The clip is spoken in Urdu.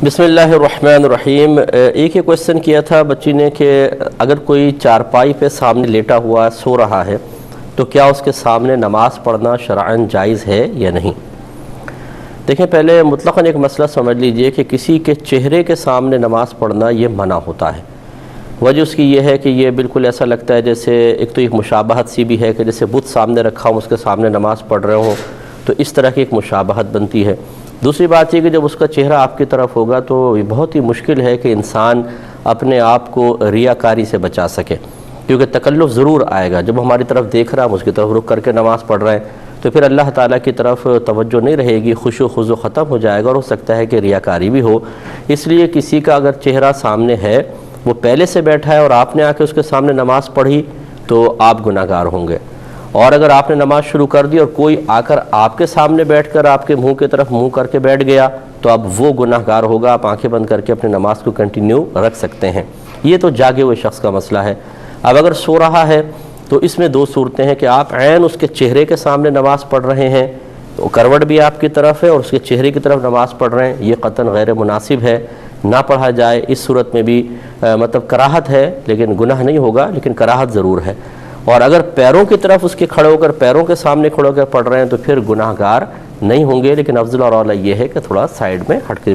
بسم اللہ الرحمن الرحیم۔ ایک یہ کویسچن کیا تھا بچی نے کہ اگر کوئی چارپائی پہ سامنے لیٹا ہوا سو رہا ہے تو کیا اس کے سامنے نماز پڑھنا شرعاً جائز ہے یا نہیں؟ دیکھیں، پہلے مطلقاً ایک مسئلہ سمجھ لیجئے کہ کسی کے چہرے کے سامنے نماز پڑھنا یہ منع ہوتا ہے۔ وجہ اس کی یہ ہے کہ یہ بالکل ایسا لگتا ہے جیسے ایک تو ایک مشابہت سی بھی ہے کہ جیسے بت سامنے رکھا ہوں اس کے سامنے نماز پڑھ رہے ہوں، تو اس طرح کی ایک مشابہت بنتی ہے۔ دوسری بات یہ کہ جب اس کا چہرہ آپ کی طرف ہوگا تو یہ بہت ہی مشکل ہے کہ انسان اپنے آپ کو ریاکاری سے بچا سکے، کیونکہ تکلف ضرور آئے گا۔ جب ہماری طرف دیکھ رہا ہم اس کی طرف رک کر کے نماز پڑھ رہے ہیں تو پھر اللہ تعالیٰ کی طرف توجہ نہیں رہے گی، خشوع و خضوع ختم ہو جائے گا اور ہو سکتا ہے کہ ریاکاری بھی ہو۔ اس لیے کسی کا اگر چہرہ سامنے ہے، وہ پہلے سے بیٹھا ہے اور آپ نے آ کے اس کے سامنے نماز پڑھی تو آپ گناہ گار ہوں گے، اور اگر آپ نے نماز شروع کر دی اور کوئی آ کر آپ کے سامنے بیٹھ کر آپ کے منہ کی طرف منہ کر کے بیٹھ گیا تو اب وہ گناہ گار ہوگا۔ آپ آنکھیں بند کر کے اپنی نماز کو کنٹینیو رکھ سکتے ہیں۔ یہ تو جاگے ہوئے شخص کا مسئلہ ہے۔ اب اگر سو رہا ہے تو اس میں دو صورتیں ہیں کہ آپ عین اس کے چہرے کے سامنے نماز پڑھ رہے ہیں، تو کروٹ بھی آپ کی طرف ہے اور اس کے چہرے کی طرف نماز پڑھ رہے ہیں، یہ قطعاً غیر مناسب ہے، نہ پڑھا جائے۔ اس صورت میں بھی مطلب کراہت ہے، لیکن گناہ نہیں ہوگا، لیکن کراہت ضرور ہے۔ اور اگر پیروں کی طرف اس کے کھڑے ہو کر پیروں کے سامنے کھڑے ہو کر پڑھ رہے ہیں تو پھر گناہ گار نہیں ہوں گے، لیکن افضل اور اعلیٰ یہ ہے کہ تھوڑا سائیڈ میں ہٹ کے